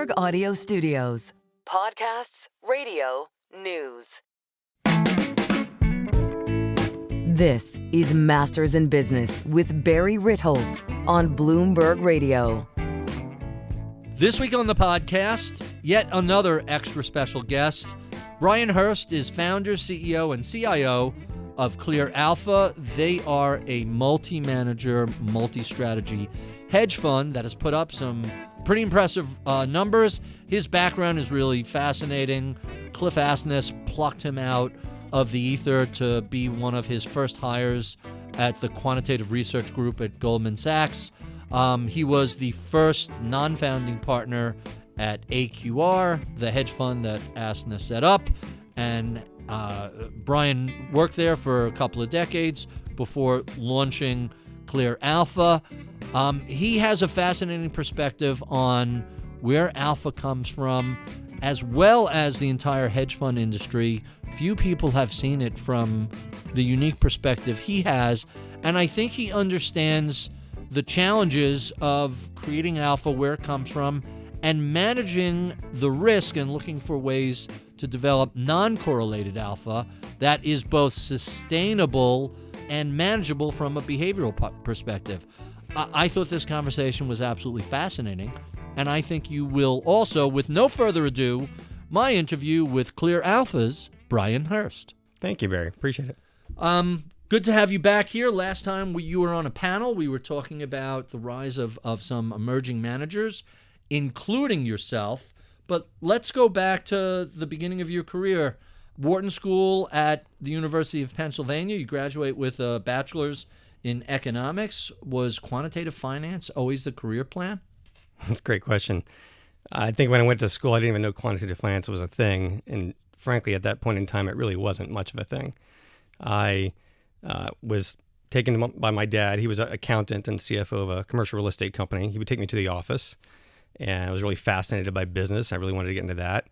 Bloomberg Audio Studios. Podcasts, radio, news. This is Masters in Business with Barry Ritholtz on Bloomberg Radio. This week on the podcast, yet another extra special guest. Brian Hurst is founder, CEO, and CIO of ClearAlpha. They are a multi-manager, multi-strategy hedge fund that has put up some pretty impressive numbers. His background is really fascinating. Cliff Asness plucked him out of the ether to be one of his first hires at the quantitative research group at Goldman Sachs. He was the first non-founding partner at AQR, the hedge fund that Asness set up, and Brian worked there for a couple of decades before launching ClearAlpha. He has a fascinating perspective on where alpha comes from, as well as the entire hedge fund industry. Few people have seen it from the unique perspective he has, and I think he understands the challenges of creating alpha, where it comes from, and managing the risk and looking for ways to develop non-correlated alpha that is both sustainable and manageable from a behavioral perspective. I thought this conversation was absolutely fascinating, and I think you will also. With no further ado, my interview with ClearAlpha's Brian Hurst. Thank you, Barry. Appreciate it. Good to have you back here. Last time you were on a panel, we were talking about the rise of some emerging managers, including yourself. But let's go back to the beginning of your career. Wharton School at the University of Pennsylvania. You graduate with a bachelor's in economics. Was quantitative finance always the career plan? That's a great question. I think when I went to school, I didn't even know quantitative finance was a thing. And frankly, at that point in time, it really wasn't much of a thing. I was taken by my dad. He was an accountant and CFO of a commercial real estate company. He would take me to the office, and I was really fascinated by business. I really wanted to get into that.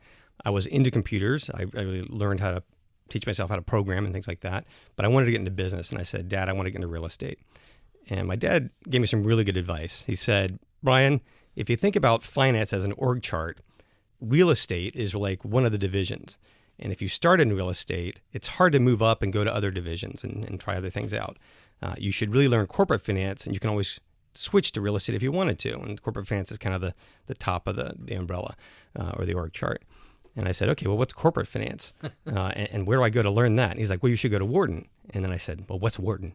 I was into computers. I really learned how to teach myself how to program and things like that. But I wanted to get into business, and I said, Dad, I want to get into real estate. And my dad gave me some really good advice. He said, Brian, if you think about finance as an org chart, real estate is like one of the divisions. And if you start in real estate, it's hard to move up and go to other divisions and try other things out. You should really learn corporate finance, and you can always switch to real estate if you wanted to. And corporate finance is kind of the top of the umbrella or the org chart. And I said, okay, well, what's corporate finance? And where do I go to learn that? And he's like, well, you should go to Wharton. And then I said, well, what's Wharton?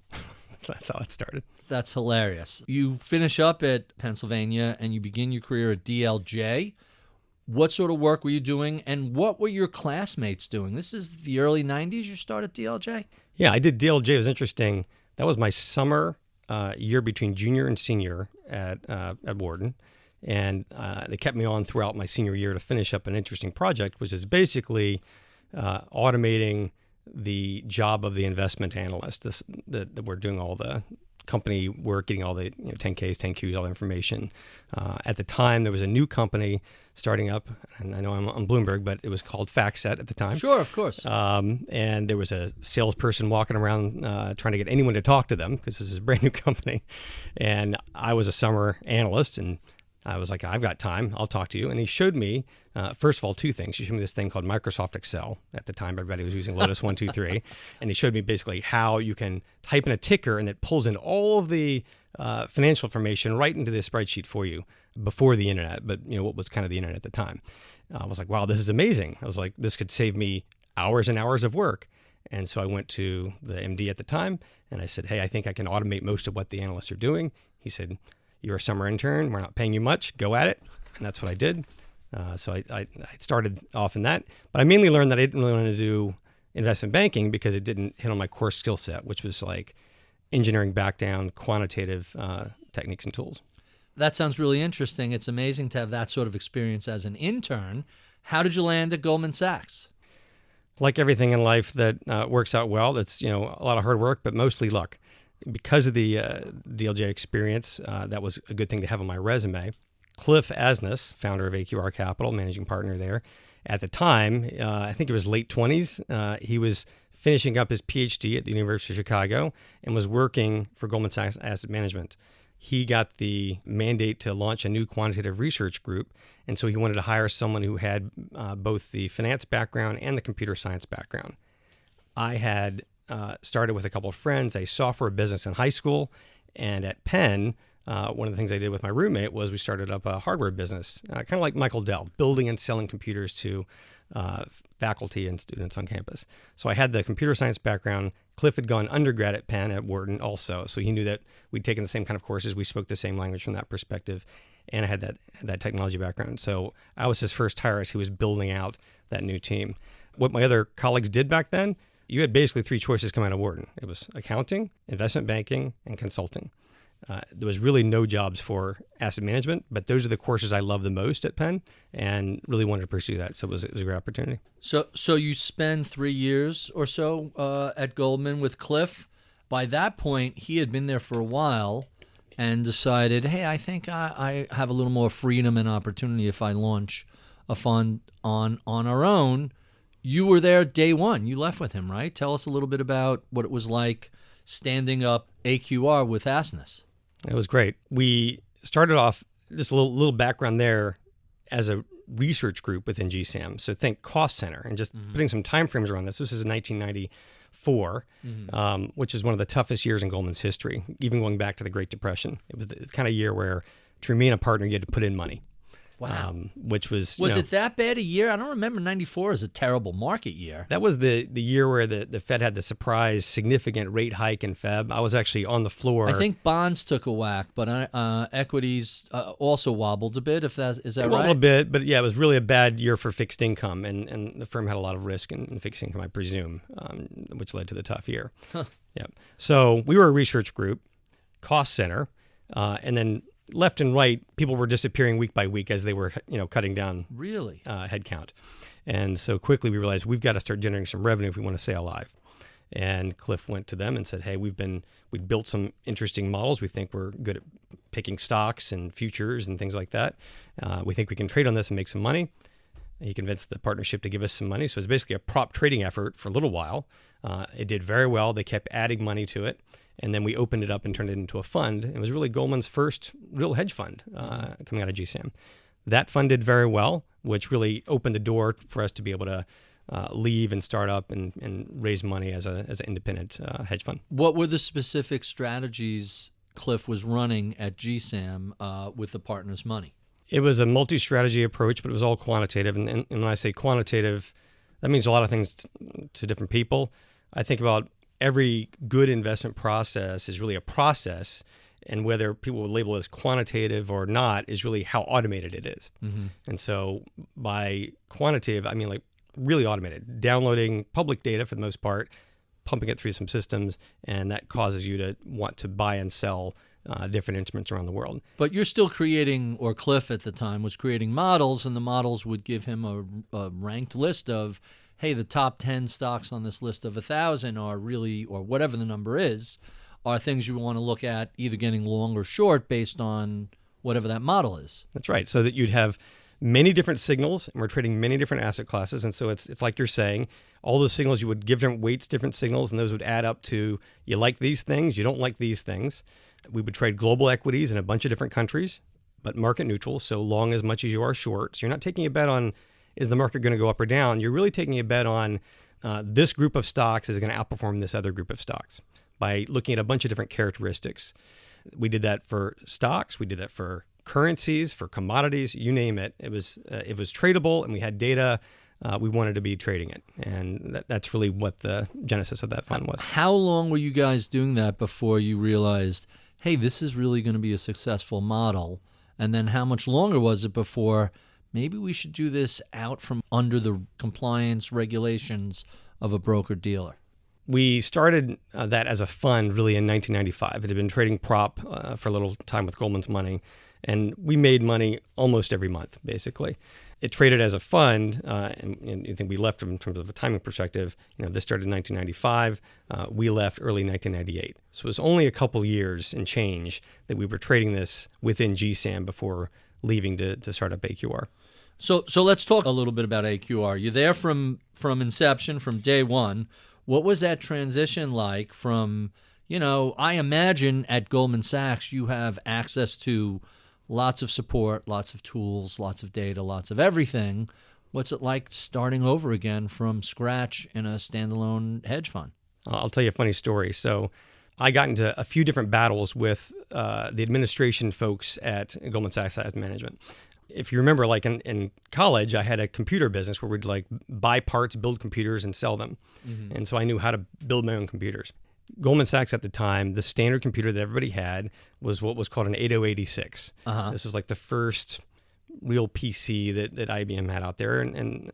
So that's how it started. That's hilarious. You finish up at Pennsylvania and you begin your career at DLJ. What sort of work were you doing, and what were your classmates doing? This is the early 90s you start at DLJ? Yeah, I did DLJ. It was interesting. That was my summer year between junior and senior at Wharton. And they kept me on throughout my senior year to finish up an interesting project, which is basically automating the job of the investment analyst. That we're doing all the company work, getting all the 10Ks, 10Qs, all the information. At the time, there was a new company starting up, and I know I'm on Bloomberg, but it was called FactSet at the time. Sure, of course. And there was a salesperson walking around trying to get anyone to talk to them because this is a brand new company. And I was a summer analyst, and I was like, I've got time. I'll talk to you. And he showed me, first of all, two things. He showed me this thing called Microsoft Excel. At the time, everybody was using Lotus 123. And he showed me basically how you can type in a ticker and it pulls in all of the financial information right into this spreadsheet for you before the internet, but what was kind of the internet at the time. I was like, wow, this is amazing. I was like, this could save me hours and hours of work. And so I went to the MD at the time and I said, hey, I think I can automate most of what the analysts are doing. He said, you're a summer intern. We're not paying you much. Go at it. And that's what I did. So I started off in that. But I mainly learned that I didn't really want to do investment banking because it didn't hit on my core skill set, which was like engineering background, quantitative techniques and tools. That sounds really interesting. It's amazing to have that sort of experience as an intern. How did you land at Goldman Sachs? Like everything in life that works out well, it's a lot of hard work, but mostly luck. Because of the DLJ experience, that was a good thing to have on my resume. Cliff Asness, founder of AQR Capital, managing partner there, at the time, I think it was late 20s, he was finishing up his PhD at the University of Chicago and was working for Goldman Sachs Asset Management. he got the mandate to launch a new quantitative research group. And so he wanted to hire someone who had both the finance background and the computer science background. I had started with a couple of friends, a software business in high school. And at Penn, one of the things I did with my roommate was we started up a hardware business, kind of like Michael Dell, building and selling computers to faculty and students on campus. So I had the computer science background. Cliff had gone undergrad at Penn at Wharton also. So he knew that we'd taken the same kind of courses. We spoke the same language from that perspective. And I had that technology background. So I was his first hire as he was building out that new team. What my other colleagues did back then, you had basically three choices coming out of Wharton. It was accounting, investment banking, and consulting. There was really no jobs for asset management, but those are the courses I love the most at Penn and really wanted to pursue that. So it was a great opportunity. So you spend 3 years or so at Goldman with Cliff. By that point, he had been there for a while and decided, hey, I think I have a little more freedom and opportunity if I launch a fund on our own. You were there day one. You left with him, right? Tell us a little bit about what it was like standing up AQR with Asness. It was great. We started off, just a little background there, as a research group within GSAM. So think cost center, and just putting some time frames around this. This is 1994, which is one of the toughest years in Goldman's history, even going back to the Great Depression. It was the kind of year where to remain a partner, you had to put in money. Wow. Which was it that bad a year? I don't remember 94 as a terrible market year. That was the year where the Fed had the surprise significant rate hike in Feb. I was actually on the floor. I think bonds took a whack, but equities also wobbled a bit. Is that right? Wobbled a bit, but yeah, it was really a bad year for fixed income, and the firm had a lot of risk in fixed income, I presume, which led to the tough year. Huh. Yeah. So we were a research group, cost center, and then left and right, people were disappearing week by week as they were, cutting down headcount. And so quickly we realized we've got to start generating some revenue if we want to stay alive. And Cliff went to them and said, hey, we built some interesting models. We think we're good at picking stocks and futures and things like that. We think we can trade on this and make some money. He convinced the partnership to give us some money. So it's basically a prop trading effort for a little while. It did very well. They kept adding money to it. And then we opened it up and turned it into a fund. It was really Goldman's first real hedge fund coming out of GSAM. That fund did very well, which really opened the door for us to be able to leave and start up and raise money as an independent hedge fund. What were the specific strategies Cliff was running at GSAM with the partners' money? It was a multi-strategy approach, but it was all quantitative. And when I say quantitative, that means a lot of things to different people. I think about every good investment process is really a process, and whether people would label it as quantitative or not is really how automated it is. Mm-hmm. And so by quantitative, I mean like really automated, downloading public data for the most part, pumping it through some systems, and that causes you to want to buy and sell different instruments around the world. But you're still creating, or Cliff at the time was creating models, and the models would give him a ranked list of, hey, the top 10 stocks on this list of 1,000 are really, or whatever the number is, are things you want to look at either getting long or short based on whatever that model is. That's right. So that you'd have many different signals, and we're trading many different asset classes. And so it's like you're saying, all those signals, you would give different weights, different signals, and those would add up to, you like these things, you don't like these things. We would trade global equities in a bunch of different countries, but market neutral, so long as much as you are short. So you're not taking a bet on, is the market going to go up or down? You're really taking a bet on this group of stocks is going to outperform this other group of stocks by looking at a bunch of different characteristics. We did that for stocks. We did that for currencies, for commodities, you name it. It was tradable, and we had data. We wanted to be trading it. And that's really what the genesis of that fund was. How long were you guys doing that before you realized, hey, this is really going to be a successful model? And then how much longer was it before maybe we should do this out from under the compliance regulations of a broker-dealer? We started that as a fund really in 1995. It had been trading prop for a little time with Goldman's money, and we made money almost every month, basically. It traded as a fund, and you think we left in terms of a timing perspective. This started in 1995. We left early 1998. So it was only a couple years and change that we were trading this within GSAM before leaving to start up AQR. So let's talk a little bit about AQR. You're there from inception, from day one. What was that transition like from, I imagine at Goldman Sachs you have access to lots of support, lots of tools, lots of data, lots of everything. What's it like starting over again from scratch in a standalone hedge fund? I'll tell you a funny story. So I got into a few different battles with the administration folks at Goldman Sachs Asset Management. If you remember, like in college, I had a computer business where we'd like buy parts, build computers, and sell them. Mm-hmm. And so I knew how to build my own computers. Goldman Sachs at the time, the standard computer that everybody had was what was called an 8086. Uh-huh. This was like the first real PC that IBM had out there. And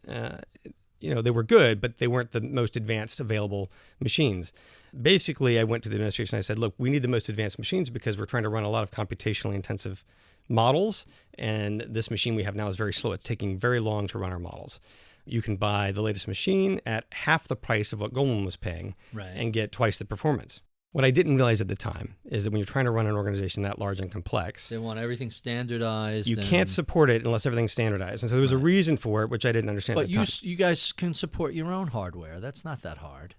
they were good, but they weren't the most advanced available machines. Basically, I went to the administration and I said, look, we need the most advanced machines because we're trying to run a lot of computationally intensive models. And this machine we have now is very slow. It's taking very long to run our models. You can buy the latest machine at half the price of what Goldman was paying and get twice the performance. What I didn't realize at the time is that when you're trying to run an organization that large and complex, they want everything standardized. You can't support it unless everything's standardized. And so there was a reason for it, which I didn't understand at the time. But you guys can support your own hardware. That's not that hard.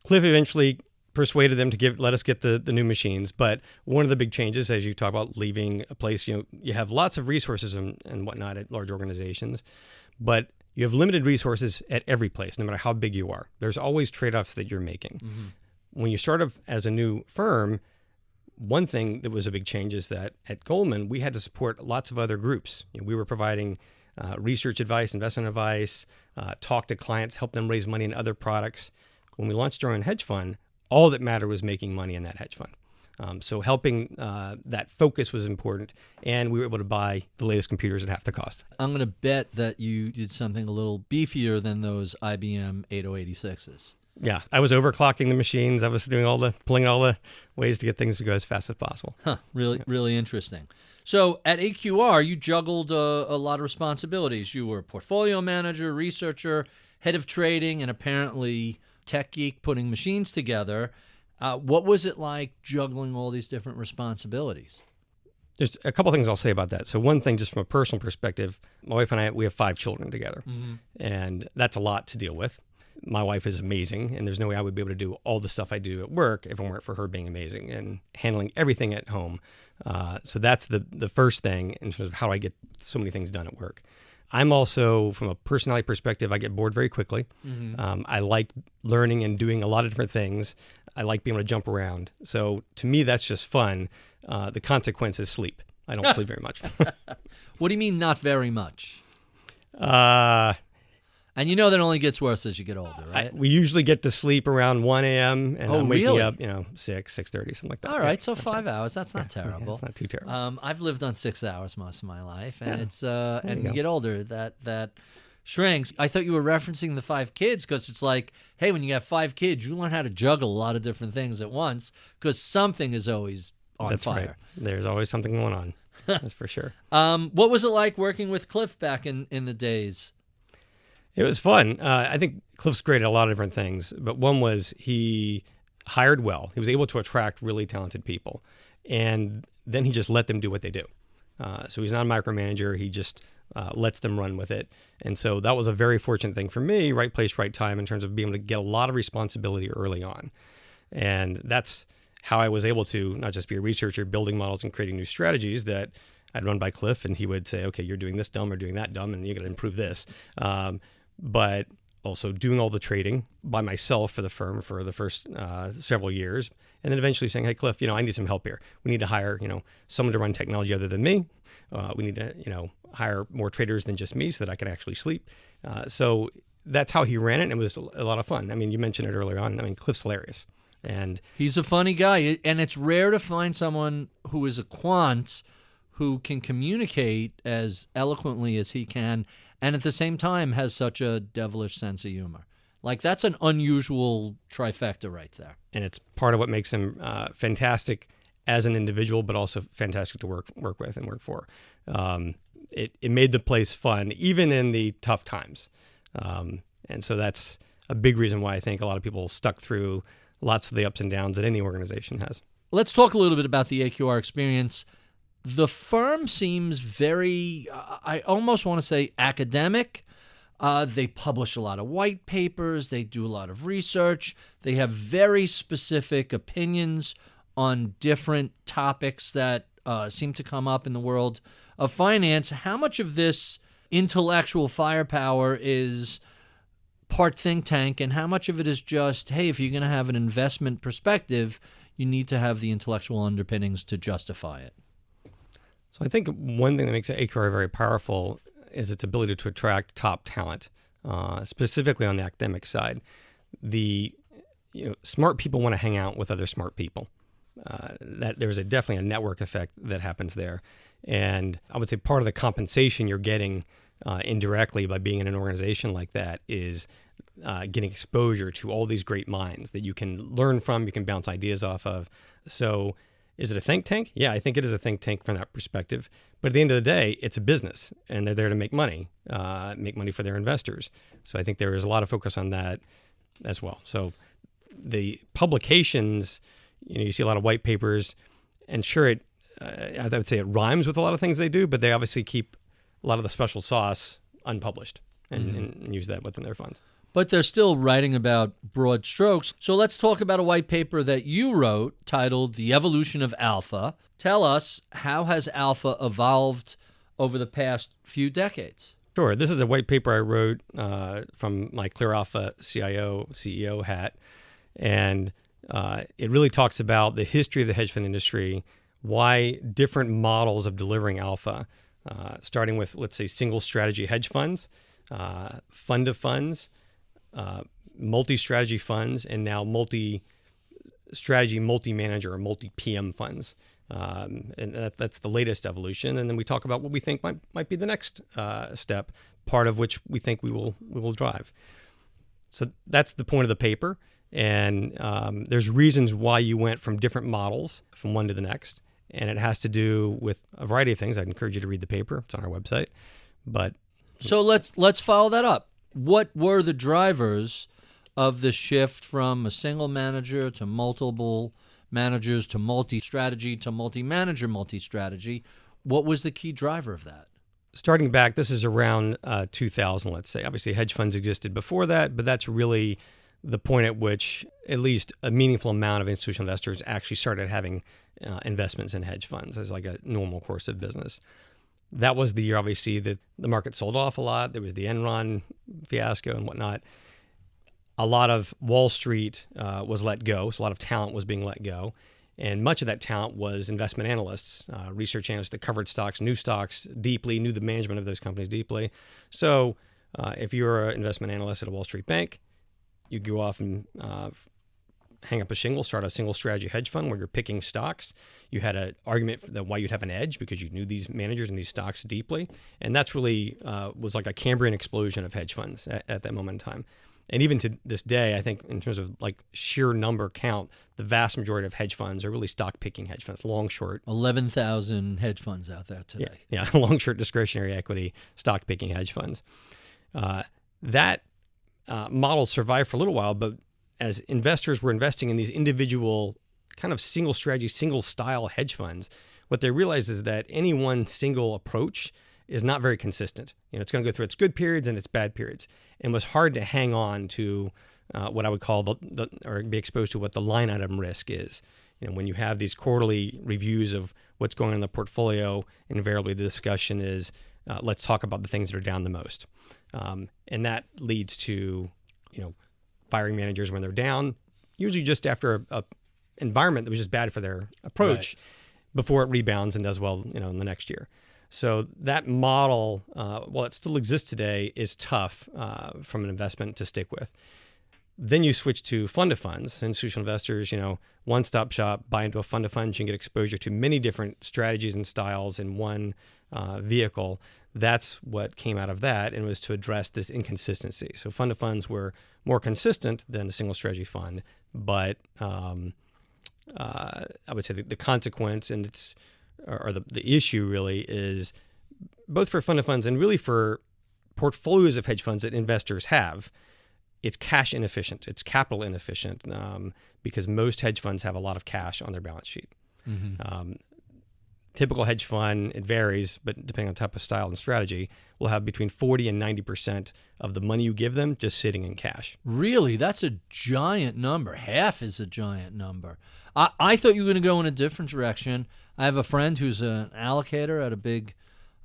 Cliff eventually persuaded them to let us get the new machines. But one of the big changes, as you talk about leaving a place, you have lots of resources and whatnot at large organizations, but you have limited resources at every place, no matter how big you are. There's always trade-offs that you're making. Mm-hmm. When you start off as a new firm, one thing that was a big change is that at Goldman, we had to support lots of other groups. We were providing research advice, investment advice, talk to clients, help them raise money in other products. When we launched our own hedge fund, all that mattered was making money in that hedge fund. So helping that focus was important, and we were able to buy the latest computers at half the cost. I'm going to bet that you did something a little beefier than those IBM 8086s. Yeah, I was overclocking the machines. I was pulling all the ways to get things to go as fast as possible. Really interesting. So at AQR, you juggled a lot of responsibilities. You were a portfolio manager, researcher, head of trading, and apparently tech geek putting machines together. What was it like juggling all these different responsibilities? There's a couple things I'll say about that. So one thing, just from a personal perspective, my wife and I, we have 5 children together, and that's a lot to deal with. My wife is amazing, and there's no way I would be able to do all the stuff I do at work if it weren't for her being amazing and handling everything at home. So that's the first thing in terms of how I get so many things done at work. I'm also, from a personality perspective, I get bored very quickly. Mm-hmm. I like learning and doing a lot of different things. I like being able to jump around. So to me, that's just fun. The consequence is sleep. I don't sleep very much. What do you mean not very much? And that only gets worse as you get older, right? We usually get to sleep around 1 a.m. and I'm waking up, 6, 6:30, something like that. All right, so 5 hours. That's not terrible. Yeah, it's not too terrible. I've lived on 6 hours most of my life, and it's and you get older, that shrinks. I thought you were referencing the 5 kids because it's like, hey, when you have 5 kids, you learn how to juggle a lot of different things at once because something is always on fire. Right. There's always something going on. That's for sure. What was it like working with Cliff back in the days? It was fun. I think Cliff's great at a lot of different things, but one was he hired well. He was able to attract really talented people, and then he just let them do what they do. So he's not a micromanager. He just lets them run with it. And so that was a very fortunate thing for me, right place, right time, in terms of being able to get a lot of responsibility early on. And that's how I was able to not just be a researcher, building models and creating new strategies that I'd run by Cliff, and he would say, okay, you're doing this dumb or doing that dumb, and you got to improve this. But also doing all the trading by myself for the firm for the first several years, and then eventually saying, hey, Cliff, I need some help here. We need to hire, someone to run technology other than me. We need to, hire more traders than just me so that I can actually sleep. So that's how he ran it, and it was a lot of fun. I mean, you mentioned it earlier on. I mean, Cliff's hilarious. And he's a funny guy, and it's rare to find someone who is a quant who can communicate as eloquently as he can, and at the same time has such a devilish sense of humor. Like, that's an unusual trifecta right there. And it's part of what makes him fantastic as an individual, but also fantastic to work with and work for. It made the place fun, even in the tough times. And so that's a big reason why I think a lot of people stuck through lots of the ups and downs that any organization has. Let's talk a little bit about the AQR experience. The firm seems very, I almost want to say academic. They publish a lot of white papers. They do a lot of research. They have very specific opinions on different topics that seem to come up in the world of finance. How much of this intellectual firepower is part think tank, and how much of it is just, hey, if you're going to have an investment perspective, you need to have the intellectual underpinnings to justify it? So I think one thing that makes AQR very powerful is its ability to attract top talent, specifically on the academic side. Smart people want to hang out with other smart people. That there's definitely a network effect that happens there. And I would say part of the compensation you're getting indirectly by being in an organization like that is getting exposure to all these great minds that you can learn from, you can bounce ideas off of. So is it a think tank? Yeah, I think it is a think tank from that perspective. But at the end of the day, it's a business, and they're there to make money for their investors. So I think there is a lot of focus on that as well. So the publications, you see a lot of white papers, and sure, I would say it rhymes with a lot of things they do, but they obviously keep a lot of the special sauce unpublished and use that within their funds. But they're still writing about broad strokes. So let's talk about a white paper that you wrote titled The Evolution of Alpha. Tell us, how has alpha evolved over the past few decades? Sure. This is a white paper I wrote from my ClearAlpha CIO, CEO hat. And it really talks about the history of the hedge fund industry, why different models of delivering alpha, starting with, let's say, single strategy hedge funds, fund of funds, multi-strategy funds, and now multi-strategy, multi-manager, or multi-PM funds. And that's the latest evolution. And then we talk about what we think might be the next step, part of which we think we will drive. So that's the point of the paper. And there's reasons why you went from different models from one to the next. And it has to do with a variety of things. I'd encourage you to read the paper. It's on our website. So let's follow that up. What were the drivers of the shift from a single manager to multiple managers to multi-strategy to multi-manager multi-strategy? What was the key driver of that? Starting back, this is around 2000, let's say. Obviously, hedge funds existed before that, but that's really the point at which at least a meaningful amount of institutional investors actually started having investments in hedge funds as like a normal course of business. That was the year, obviously, that the market sold off a lot. There was the Enron fiasco and whatnot. A lot of Wall Street was let go, so a lot of talent was being let go. And much of that talent was investment analysts, research analysts that covered stocks deeply, knew the management of those companies deeply. So if you're an investment analyst at a Wall Street bank, you go off and hang up a shingle, start a single strategy hedge fund where you're picking stocks. You had an argument that why you'd have an edge because you knew these managers and these stocks deeply. And that's really was like a Cambrian explosion of hedge funds at that moment in time. And even to this day, I think in terms of like sheer number count, the vast majority of hedge funds are really stock picking hedge funds, long, short. 11,000 hedge funds out there today. Yeah, long, short discretionary equity, stock picking hedge funds. That model survived for a little while, but as investors were investing in these individual kind of single strategy, single style hedge funds, what they realized is that any one single approach is not very consistent. It's going to go through its good periods and its bad periods. And it was hard to hang on to what I would call or be exposed to what the line item risk is. When you have these quarterly reviews of what's going on in the portfolio, invariably the discussion is, let's talk about the things that are down the most. And that leads to, firing managers when they're down, usually just after a environment that was just bad for their approach, before it rebounds and does well, in the next year. So that model, while it still exists today, is tough from an investment to stick with. Then you switch to fund of funds. Institutional investors, one-stop shop, buy into a fund of funds, you can get exposure to many different strategies and styles in one vehicle. That's what came out of that, and was to address this inconsistency. So fund of funds were more consistent than a single strategy fund, but I would say the consequence and the issue really is both for fund of funds and really for portfolios of hedge funds that investors have. It's cash inefficient. It's capital inefficient because most hedge funds have a lot of cash on their balance sheet. Mm-hmm. typical hedge fund, it varies, but depending on type of style and strategy, will have between 40 and 90% of the money you give them just sitting in cash. Really? That's a giant number. Half is a giant number. I thought you were going to go in a different direction. I have a friend who's an allocator at a big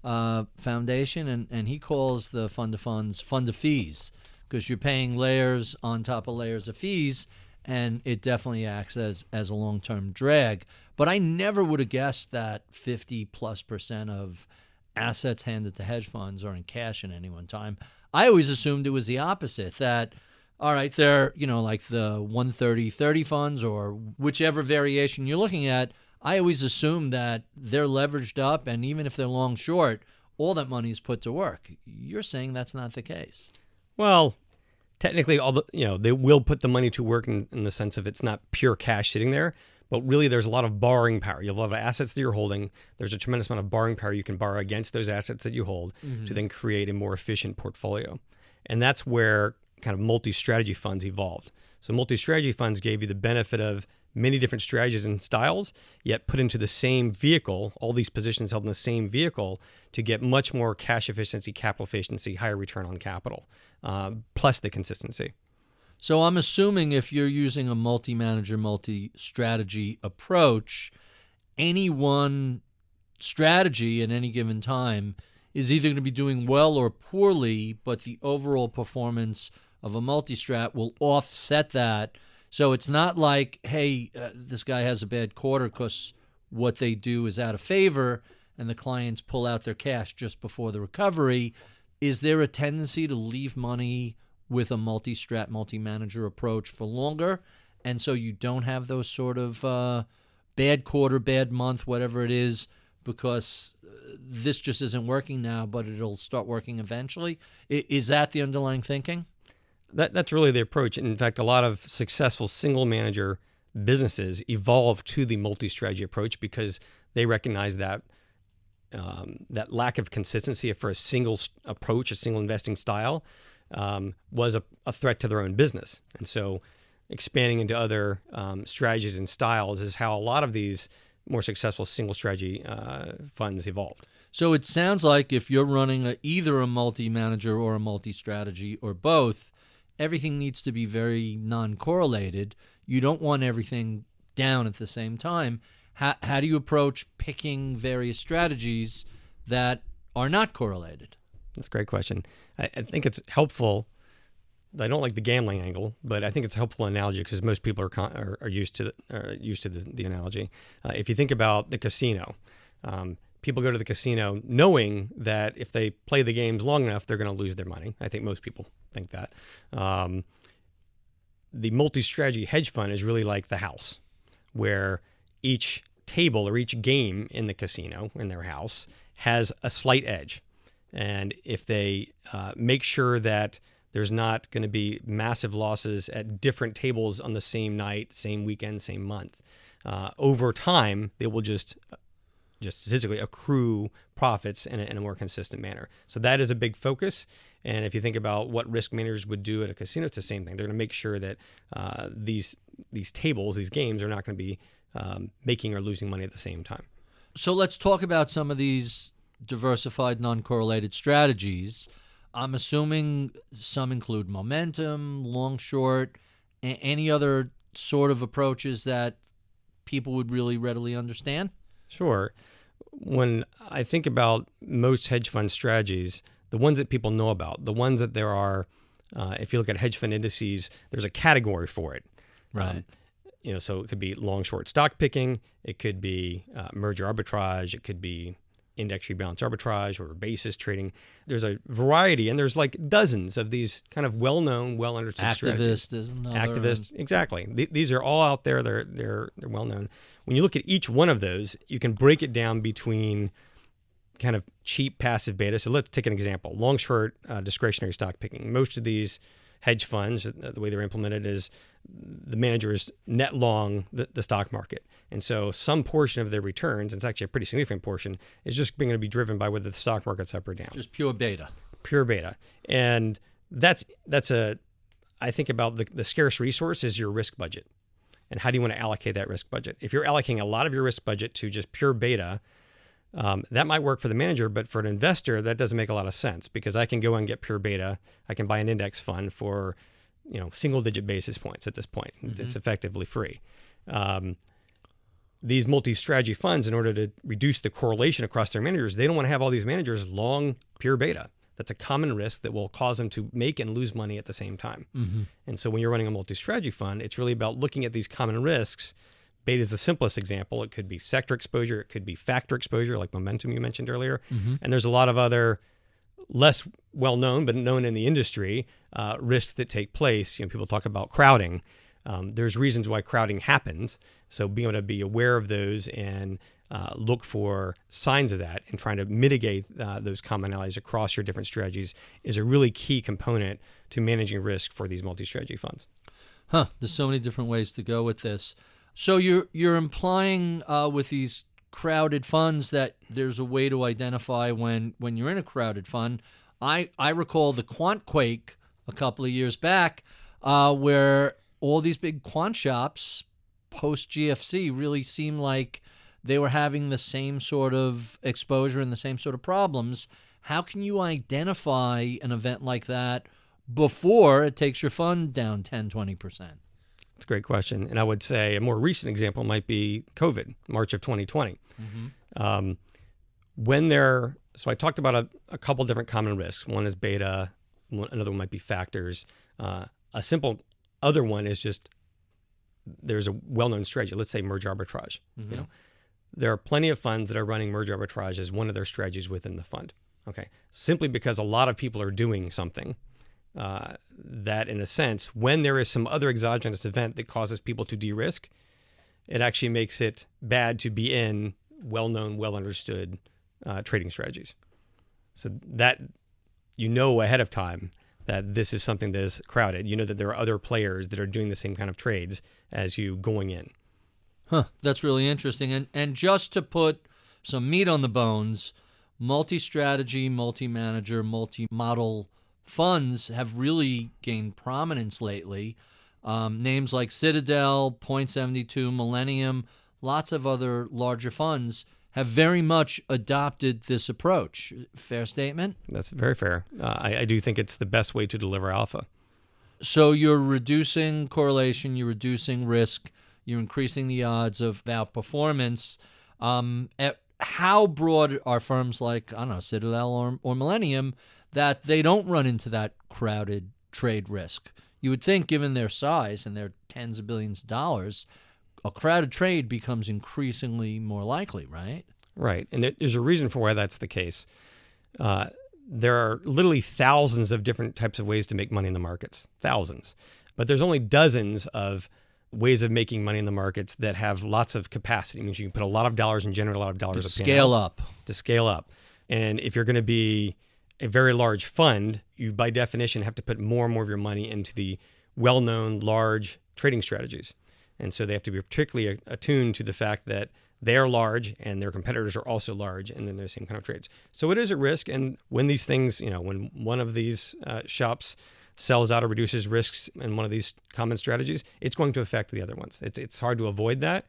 foundation, and he calls the fund of funds fund of fees, because you're paying layers on top of layers of fees, and it definitely acts as a long-term drag. But I never would have guessed that 50+% of assets handed to hedge funds are in cash at any one time. I always assumed it was the opposite, that, all right, they're, like the 130-30 funds or whichever variation you're looking at, I always assumed that they're leveraged up, and even if they're long short, all that money is put to work. You're saying that's not the case. Well, technically, they will put the money to work in the sense of it's not pure cash sitting there, but really there's a lot of borrowing power. You have a lot of assets that you're holding. There's a tremendous amount of borrowing power you can borrow against those assets that you hold to then create a more efficient portfolio. And that's where kind of multi-strategy funds evolved. So multi-strategy funds gave you the benefit of many different strategies and styles, yet put into the same vehicle, all these positions held in the same vehicle to get much more cash efficiency, capital efficiency, higher return on capital, plus the consistency. So I'm assuming if you're using a multi-manager, multi-strategy approach, any one strategy at any given time is either going to be doing well or poorly, but the overall performance of a multi-strat will offset that. So it's not like, hey, this guy has a bad quarter because what they do is out of favor and the clients pull out their cash just before the recovery. Is there a tendency to leave money with a multi-strat, multi-manager approach for longer, and so you don't have those sort of bad quarter, bad month, whatever it is, because this just isn't working now, but it'll start working eventually? Is that the underlying thinking? That's really the approach. In fact, a lot of successful single manager businesses evolve to the multi-strategy approach because they recognize that that lack of consistency for a single approach, a single investing style, was a threat to their own business. And so expanding into other strategies and styles is how a lot of these more successful single strategy funds evolved. So it sounds like if you're running either a multi-manager or a multi-strategy or both, everything needs to be very non-correlated. You don't want everything down at the same time. How do you approach picking various strategies that are not correlated? That's a great question. I think it's helpful. I don't like the gambling angle, but I think it's a helpful analogy because most people are used to the analogy. If you think about the casino, people go to the casino knowing that if they play the games long enough, they're going to lose their money. I think most people think that. The multi-strategy hedge fund is really like the house, where each table or each game in the casino, in their house, has a slight edge. And if they make sure that there's not going to be massive losses at different tables on the same night, same weekend, same month, over time, they will just statistically accrue profits in a more consistent manner. So that is a big focus. And if you think about what risk managers would do at a casino, it's the same thing. They're going to make sure that these tables, these games, are not going to be making or losing money at the same time. So let's talk about some of these diversified, non-correlated strategies. I'm assuming some include momentum, long, short, any other sort of approaches that people would really readily understand? Sure. When I think about most hedge fund strategies, the ones that people know about, the ones that there are, if you look at hedge fund indices, there's a category for it. Right. So it could be long, short stock picking. It could be merger arbitrage. It could be index rebalance arbitrage or basis trading. There's a variety, and there's like dozens of these kind of well-known, well-understood strategies. Activist is another. Activist, exactly. These are all out there. They're well-known. When you look at each one of those, you can break it down between kind of cheap passive beta. So let's take an example. Long, short, discretionary stock picking. Most of these hedge funds, the way they're implemented is the managers net long the stock market. And so some portion of their returns, and it's actually a pretty significant portion, is just going to be driven by whether the stock market's up or down. Just pure beta. Pure beta. And I think about the scarce resource is your risk budget. And how do you want to allocate that risk budget? If you're allocating a lot of your risk budget to just pure beta, That might work for the manager, but for an investor, that doesn't make a lot of sense because I can go and get pure beta. I can buy an index fund for, single-digit basis points at this point. Mm-hmm. It's effectively free. These multi-strategy funds, in order to reduce the correlation across their managers, they don't want to have all these managers long pure beta. That's a common risk that will cause them to make and lose money at the same time. Mm-hmm. And so when you're running a multi-strategy fund, it's really about looking at these common risks. Beta is the simplest example. It could be sector exposure. It could be factor exposure, like momentum you mentioned earlier. Mm-hmm. And there's a lot of other less well-known, but known in the industry, risks that take place. People talk about crowding. There's reasons why crowding happens. So being able to be aware of those and look for signs of that and trying to mitigate those commonalities across your different strategies is a really key component to managing risk for these multi-strategy funds. There's so many different ways to go with this. So you're implying with these crowded funds that there's a way to identify when you're in a crowded fund. I recall the Quant quake a couple of years back where all these big quant shops post-GFC really seemed like they were having the same sort of exposure and the same sort of problems. How can you identify an event like that before it takes your fund down 10, 20%? That's a great question. And I would say a more recent example might be COVID, March of 2020. Mm-hmm. So I talked about a couple different common risks. One is beta, another one might be factors. A simple other one is just there's a well-known strategy. Let's say merge arbitrage. Mm-hmm. There are plenty of funds that are running merge arbitrage as one of their strategies within the fund. Okay, simply because a lot of people are doing something that, in a sense, when there is some other exogenous event that causes people to de-risk, it actually makes it bad to be in well-known, well-understood trading strategies. So that ahead of time that this is something that is crowded. That there are other players that are doing the same kind of trades as you going in. That's really interesting. And just to put some meat on the bones, multi-strategy, multi-manager, multi-model funds have really gained prominence lately. Names like Citadel, Point72, Millennium, lots of other larger funds have very much adopted this approach. Fair statement? That's very fair. I do think it's the best way to deliver alpha. So you're reducing correlation, you're reducing risk, you're increasing the odds of outperformance. How broad are firms like, Citadel or Millennium that they don't run into that crowded trade risk? You would think, given their size and their tens of billions of dollars, a crowded trade becomes increasingly more likely, right? Right. And there's a reason for why that's the case. There are literally thousands of different types of ways to make money in the markets. Thousands. But there's only dozens of ways of making money in the markets that have lots of capacity. It means you can put a lot of dollars and generate a lot of dollars to scale up. To scale up. And if you're going to be a very large fund, you by definition have to put more and more of your money into the well-known large trading strategies. And so they have to be particularly attuned to the fact that they are large and their competitors are also large, and then they're the same kind of trades. So it is a risk. And when these things, when one of these shops sells out or reduces risks in one of these common strategies, it's going to affect the other ones. It's hard to avoid that,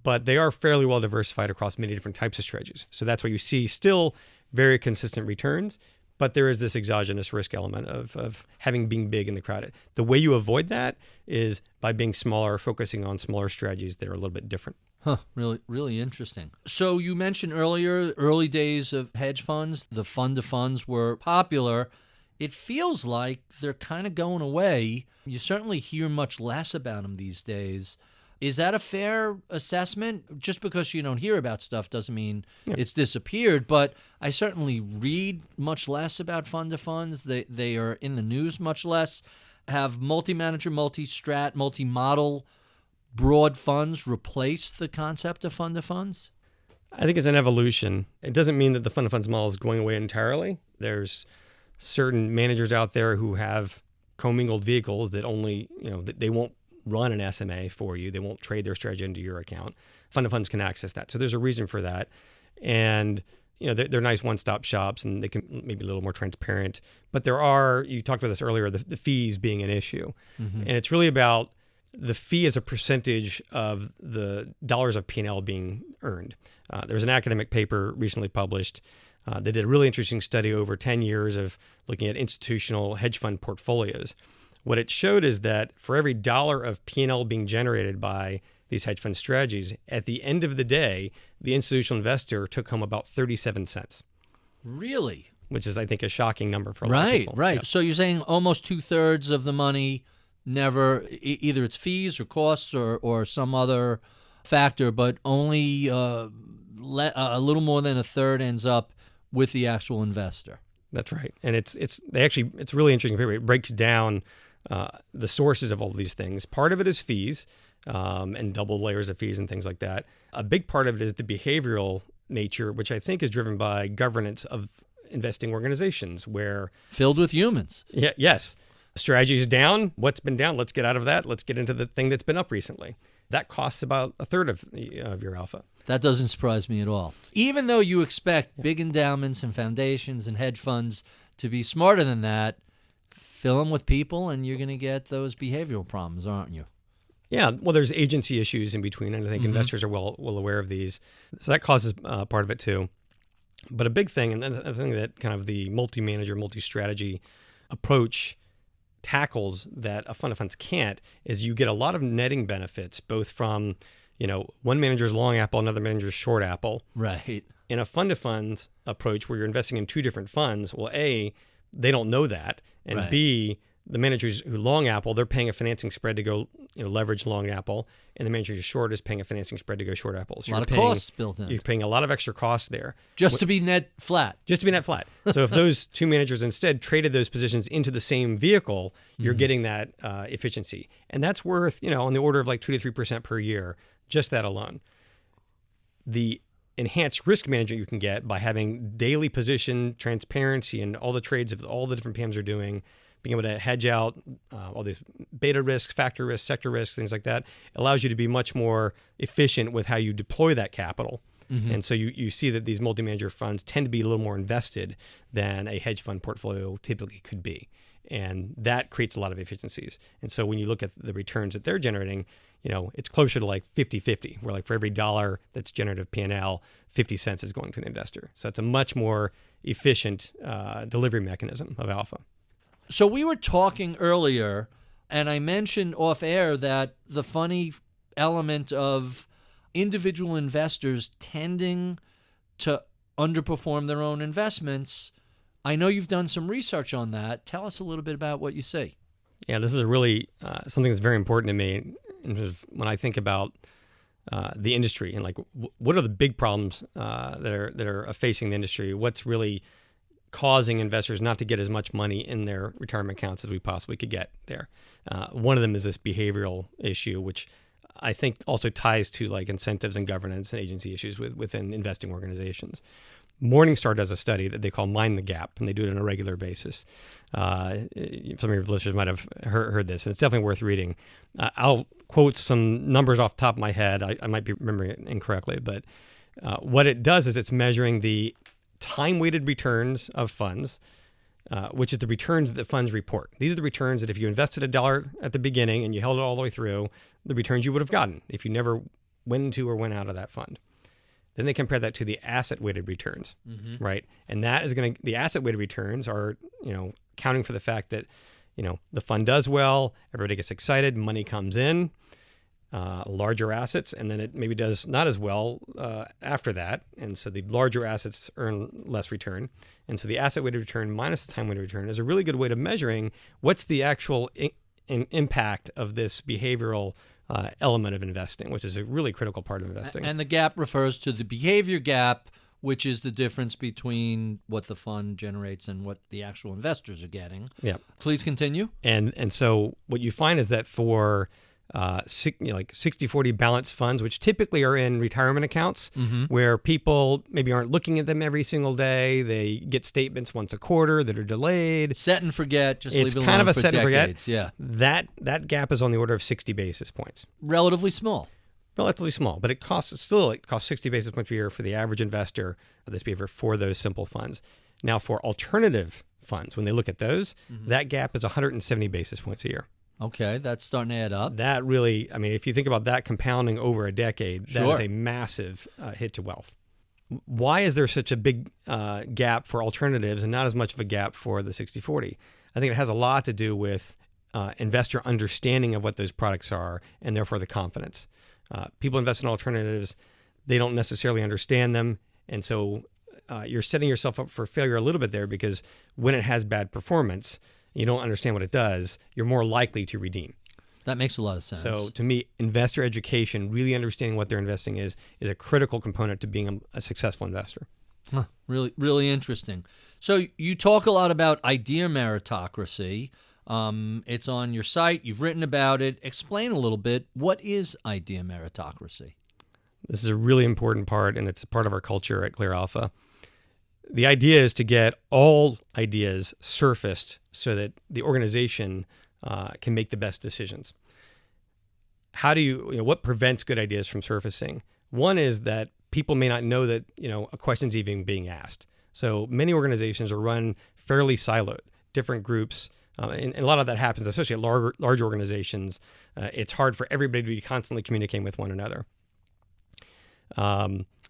but they are fairly well diversified across many different types of strategies. So that's why you see still very consistent returns, but there is this exogenous risk element of being big in the crowd. The way you avoid that is by being smaller, focusing on smaller strategies that are a little bit different. Really, really interesting. So you mentioned earlier, early days of hedge funds, the fund of funds were popular. It feels like they're kind of going away. You certainly hear much less about them these days. Is that a fair assessment? Just because you don't hear about stuff doesn't mean it's disappeared, but I certainly read much less about fund of funds. They are in the news much less. Have multi-manager, multi-strat, multi-model broad funds replace the concept of fund of funds? I think it's an evolution. It doesn't mean that the fund of funds model is going away entirely. There's certain managers out there who have commingled vehicles that only, they won't run an SMA for you. They won't trade their strategy into your account. Fund of funds can access that. So there's a reason for that. And, they're nice one-stop shops and they can maybe a little more transparent. But there are, you talked about this earlier, the fees being an issue. Mm-hmm. And it's really about the fee is a percentage of the dollars of P&L being earned. There was an academic paper recently published that did a really interesting study over 10 years of looking at institutional hedge fund portfolios. What it showed is that for every dollar of P&L being generated by these hedge fund strategies, at the end of the day, the institutional investor took home about 37 cents. Really? Which is, I think, a shocking number for a lot of people. Right. Yeah. So you're saying almost 2/3 of the money never, either it's fees or costs or some other factor, but only a little more than a third ends up with the actual investor. That's right. And it's really interesting. It breaks down the sources of all of these things. Part of it is fees and double layers of fees and things like that. A big part of it is the behavioral nature, which I think is driven by governance of investing organizations where... Filled with humans. Yeah. Yes. Strategy is down. What's been down? Let's get out of that. Let's get into the thing that's been up recently. That costs about a third of your alpha. That doesn't surprise me at all. Even though you expect big endowments and foundations and hedge funds to be smarter than that, fill them with people and you're going to get those behavioral problems, aren't you? Yeah, well, there's agency issues in between, and I think investors are well aware of these. So that causes part of it too. But a big thing, and I think that kind of the multi-manager, multi-strategy approach tackles that a fund of funds can't, is you get a lot of netting benefits, both from, one manager's long apple, another manager's short apple. Right. In a fund of funds approach where you're investing in two different funds, well, A, they don't know that, and right. B, the managers who long apple, they're paying a financing spread to go leverage long apple, and the manager who's short is paying a financing spread to go short apple. So a lot of costs built in. You're paying a lot of extra costs there. Just to be net flat. Just to be net flat. So if those two managers instead traded those positions into the same vehicle, you're getting that efficiency. And that's worth, on the order of like 2 to 3% per year, just that alone. The enhanced risk management you can get by having daily position transparency and all the trades of all the different PMs are doing, being able to hedge out all these beta risks, factor risks, sector risks, things like that, allows you to be much more efficient with how you deploy that capital. And so you see that these multi-manager funds tend to be a little more invested than a hedge fund portfolio typically could be. And that creates a lot of efficiencies. And so when you look at the returns that they're generating, it's closer to like 50-50, where like for every dollar that's generative P&L, 50 cents is going to the investor. So it's a much more efficient delivery mechanism of alpha. So we were talking earlier, and I mentioned off air that the funny element of individual investors tending to underperform their own investments. I know you've done some research on that. Tell us a little bit about what you see. Yeah, this is a really something that's very important to me in terms of when I think about the industry and like what are the big problems that are facing the industry. What's really causing investors not to get as much money in their retirement accounts as we possibly could get there. One of them is this behavioral issue, which I think also ties to like incentives and governance and agency issues within investing organizations. Morningstar does a study that they call Mind the Gap, and they do it on a regular basis. Some of your listeners might have heard this, and it's definitely worth reading. I'll quote some numbers off the top of my head. I might be remembering it incorrectly, but what it does is it's measuring the time-weighted returns of funds, which is the returns that the funds report. These are the returns that if you invested $1 at the beginning and you held it all the way through, the returns you would have gotten if you never went into or went out of that fund. Then they compare that to the asset-weighted returns, right? And that is the asset-weighted returns are, counting for the fact that, the fund does well, everybody gets excited, money comes in, larger assets, and then it maybe does not as well after that. And so the larger assets earn less return. And so the asset-weighted return minus the time-weighted return is a really good way of measuring what's the actual impact of this behavioral element of investing, which is a really critical part of investing. And the gap refers to the behavior gap, which is the difference between what the fund generates and what the actual investors are getting. Yeah. Please continue. And so what you find is that for like 60-40 balanced funds, which typically are in retirement accounts, where people maybe aren't looking at them every single day. They get statements once a quarter that are delayed. Set and forget. Just it's leave it kind alone of a for set decades. and forget. Yeah. That gap is on the order of 60 basis points. Relatively small. Relatively small, but it costs 60 basis points per year for the average investor of this behavior for those simple funds. Now, for alternative funds, when they look at those, that gap is 170 basis points a year. Okay, that's starting to add up. That really, I mean, if you think about that compounding over a decade, that is a massive hit to wealth. Why is there such a big gap for alternatives and not as much of a gap for the 60/40? I think it has a lot to do with investor understanding of what those products are and therefore the confidence. People invest in alternatives, they don't necessarily understand them. And so you're setting yourself up for failure a little bit there, because when it has bad performance, you don't understand what it does, you're more likely to redeem. That makes a lot of sense. So to me, investor education, really understanding what they're investing is a critical component to being a successful investor. Huh, really, really interesting. So you talk a lot about idea meritocracy. It's on your site. You've written about it. Explain a little bit. What is idea meritocracy? This is a really important part, and it's a part of our culture at ClearAlpha. The idea is to get all ideas surfaced so that the organization can make the best decisions. How do what prevents good ideas from surfacing? One is that people may not know that, a question's even being asked. So many organizations are run fairly siloed, different groups, and a lot of that happens, especially at large organizations. It's hard for everybody to be constantly communicating with one another.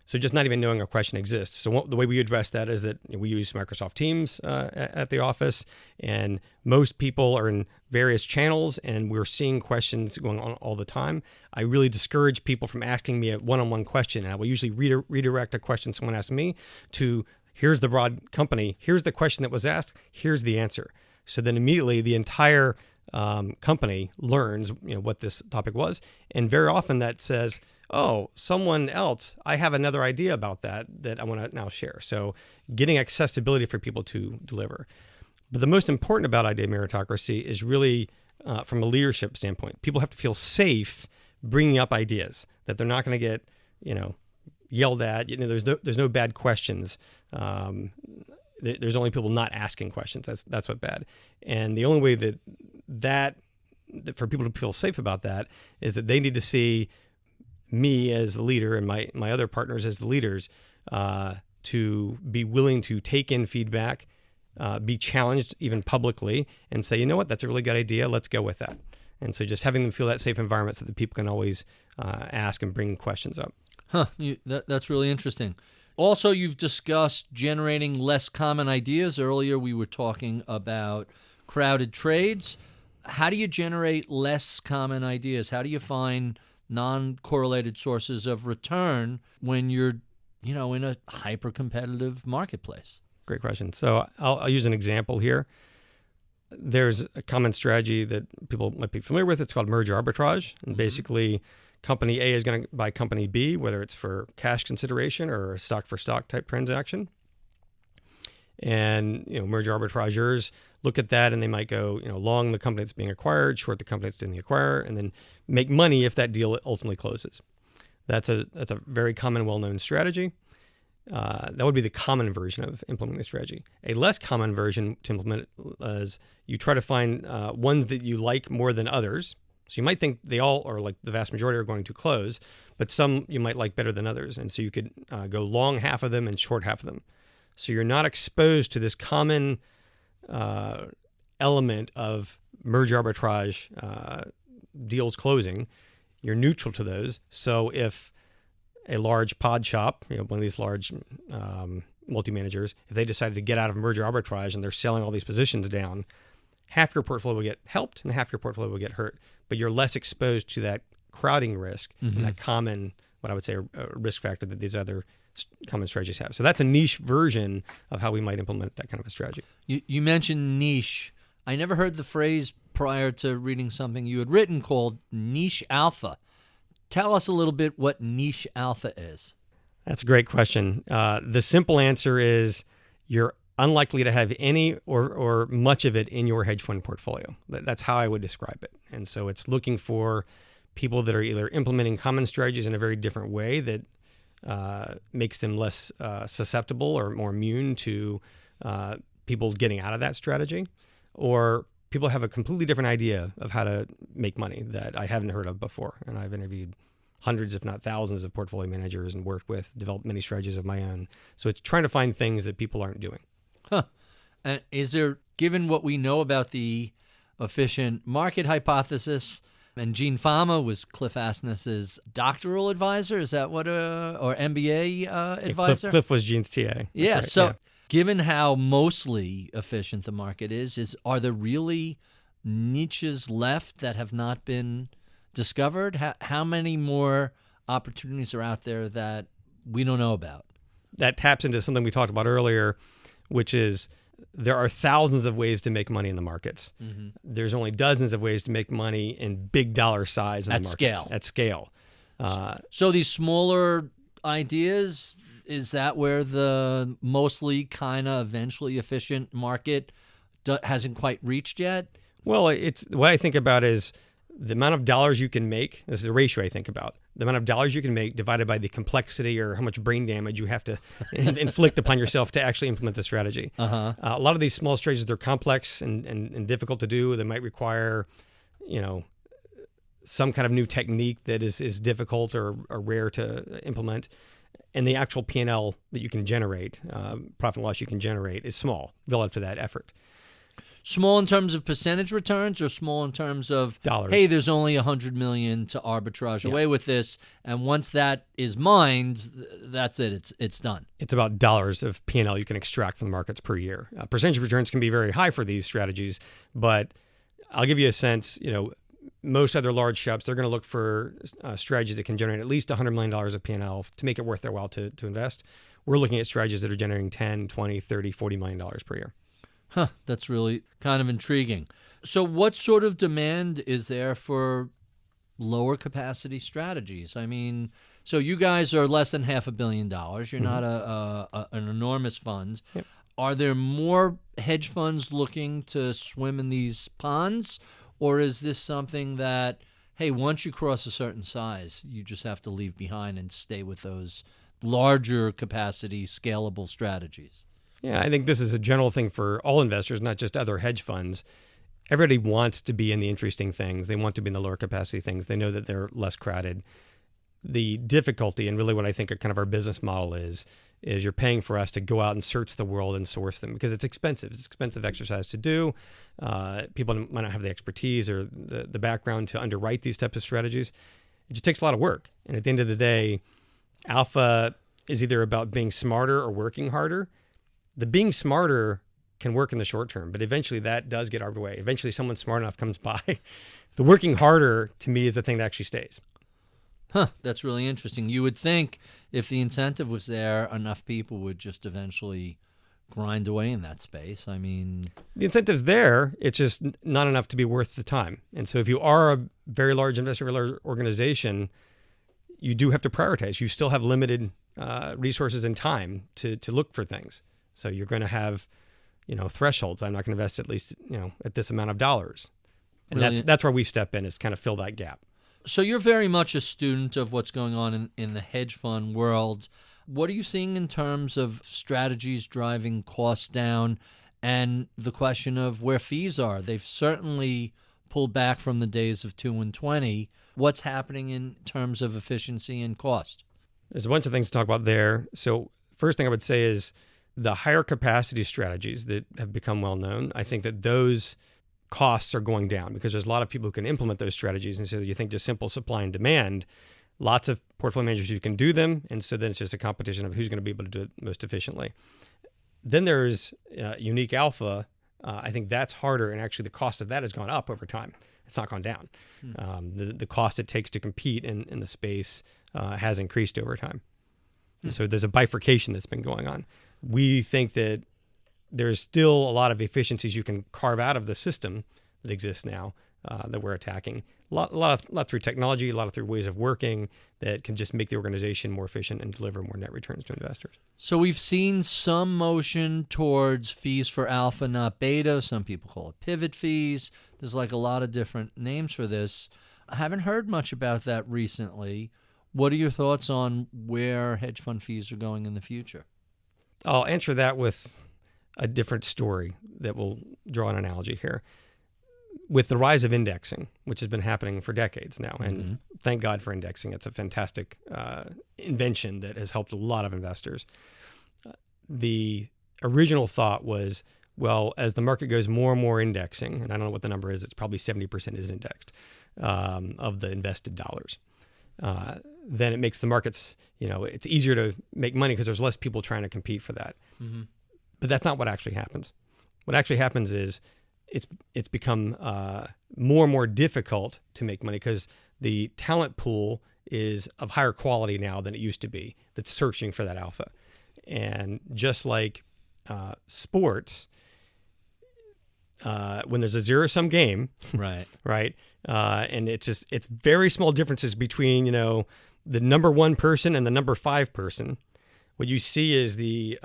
So just not even knowing a question exists. So the way we address that is that we use Microsoft Teams at the office, and most people are in various channels, and we're seeing questions going on all the time. I really discourage people from asking me a one-on-one question. And I will usually redirect a question someone asks me to, here's the broad company, here's the question that was asked, here's the answer. So then immediately the entire company learns what this topic was. And very often that says, oh, someone else, I have another idea about that I want to now share. So getting accessibility for people to deliver. But the most important about idea meritocracy is really from a leadership standpoint. People have to feel safe bringing up ideas, that they're not going to get, yelled at. There's no bad questions. There's only people not asking questions. That's what's bad. And the only way that for people to feel safe about that is that they need to see me as the leader and my other partners as the leaders to be willing to take in feedback, be challenged even publicly, and say, you know what, that's a really good idea. Let's go with that. And so just having them feel that safe environment so that people can always ask and bring questions up. Huh. That's really interesting. Also, you've discussed generating less common ideas. Earlier, we were talking about crowded trades. How do you generate less common ideas? How do you find non-correlated sources of return when you're, in a hyper-competitive marketplace? Great question. So I'll use an example here. There's a common strategy that people might be familiar with. It's called merger arbitrage. And basically, company A is going to buy company B, whether it's for cash consideration or a stock-for-stock type transaction. And, merger arbitrageurs look at that and they might go, long the company that's being acquired, short the company that's doing the acquire, and then make money if that deal ultimately closes. That's a very common, well-known strategy. That would be the common version of implementing the strategy. A less common version to implement is you try to find ones that you like more than others. So you might think they all, or like the vast majority, are going to close, but some you might like better than others. And so you could go long half of them and short half of them. So you're not exposed to this common element of merger arbitrage deals closing. You're neutral to those. So if a large pod shop, one of these large multi-managers, if they decided to get out of merger arbitrage and they're selling all these positions down, half your portfolio will get helped and half your portfolio will get hurt. But you're less exposed to that crowding risk and that common, what I would say, a risk factor that these other common strategies have. So that's a niche version of how we might implement that kind of a strategy. You mentioned niche. I never heard the phrase prior to reading something you had written called niche alpha. Tell us a little bit what niche alpha is. That's a great question. The simple answer is you're unlikely to have any or much of it in your hedge fund portfolio. That's how I would describe it. And so it's looking for people that are either implementing common strategies in a very different way that makes them less susceptible or more immune to people getting out of that strategy, or people have a completely different idea of how to make money that I haven't heard of before. And I've interviewed hundreds, if not thousands, of portfolio managers and worked with, developed many strategies of my own. So it's trying to find things that people aren't doing. Huh. And is there, given what we know about the efficient market hypothesis. And Gene Fama was Cliff Asness's doctoral advisor. Is that what, or MBA advisor? Cliff was Gene's TA. That's yeah. right, So yeah. given how mostly efficient the market are there really niches left that have not been discovered? How many more opportunities are out there that we don't know about? That taps into something we talked about earlier, which is there are thousands of ways to make money in the markets. Mm-hmm. There's only dozens of ways to make money in big dollar size in the markets. At scale. So these smaller ideas, is that where the mostly kind of eventually efficient market hasn't quite reached yet? Well, it's what I think about is the amount of dollars you can make. This is a ratio I think about. The amount of dollars you can make divided by the complexity or how much brain damage you have to inflict upon yourself to actually implement the strategy. A lot of these small strategies, they're complex and difficult to do. They might require, some kind of new technique that is difficult or rare to implement. And the actual P&L that you can generate, profit and loss you can generate, is small relative to that effort. Small in terms of percentage returns, or small in terms of dollars? Hey, there's only $100 million to arbitrage away with this, and once that is mined, that's it. It's done. It's about dollars of P&L you can extract from the markets per year. Percentage returns can be very high for these strategies, but I'll give you a sense. Most other large shops, they're going to look for strategies that can generate at least $100 million of P&L to make it worth their while to invest. We're looking at strategies that are generating $10, $20, $30, $40 million per year. Huh, that's really kind of intriguing. So what sort of demand is there for lower capacity strategies? I mean, so you guys are less than $500 million. You're not an enormous fund. Yep. Are there more hedge funds looking to swim in these ponds? Or is this something that, hey, once you cross a certain size, you just have to leave behind and stay with those larger capacity, scalable strategies? Yeah, I think this is a general thing for all investors, not just other hedge funds. Everybody wants to be in the interesting things. They want to be in the lower capacity things. They know that they're less crowded. The difficulty, and really what I think kind of our business model is you're paying for us to go out and search the world and source them because it's expensive. It's an expensive exercise to do. People might not have the expertise or the background to underwrite these types of strategies. It just takes a lot of work. And at the end of the day, alpha is either about being smarter or working harder. The being smarter can work in the short term, but eventually that does get out of the way. Eventually someone smart enough comes by. The working harder, to me, is the thing that actually stays. Huh, that's really interesting. You would think if the incentive was there, enough people would just eventually grind away in that space. I mean, the incentive's there. It's just not enough to be worth the time. And so if you are a very large investor organization, you do have to prioritize. You still have limited resources and time to look for things. So you're going to have, thresholds. I'm not going to invest at least, at this amount of dollars. And that's where we step in, is kind of fill that gap. So you're very much a student of what's going on in the hedge fund world. What are you seeing in terms of strategies driving costs down and the question of where fees are? They've certainly pulled back from the days of 2 and 20. What's happening in terms of efficiency and cost? There's a bunch of things to talk about there. So first thing I would say is the higher capacity strategies that have become well known. I think that those costs are going down because there's a lot of people who can implement those strategies. And so you think just simple supply and demand, lots of portfolio managers who can do them. And so then it's just a competition of who's going to be able to do it most efficiently. Then there's unique alpha. I think that's harder. And actually the cost of that has gone up over time. It's not gone down. The cost it takes to compete in the space has increased over time. And so there's a bifurcation that's been going on. We think that there's still a lot of efficiencies you can carve out of the system that exists now that we're attacking. A lot through technology, a lot through ways of working that can just make the organization more efficient and deliver more net returns to investors. So we've seen some motion towards fees for alpha, not beta. Some people call it pivot fees. There's like a lot of different names for this. I haven't heard much about that recently. What are your thoughts on where hedge fund fees are going in the future? I'll answer that with a different story that will draw an analogy here. With the rise of indexing, which has been happening for decades now, and thank God for indexing. It's a fantastic invention that has helped a lot of investors. The original thought was Well, as the market goes more and more indexing, and I don't know what the number is, it's probably 70% is indexed of the invested dollars. Then it makes the markets, it's easier to make money because there's less people trying to compete for that. Mm-hmm. But that's not what actually happens. What actually happens is it's become more and more difficult to make money because the talent pool is of higher quality now than it used to be that's searching for that alpha. And just like sports, when there's a zero-sum game, right, and it's very small differences between the number 1 person and the number 5 person. What you see is the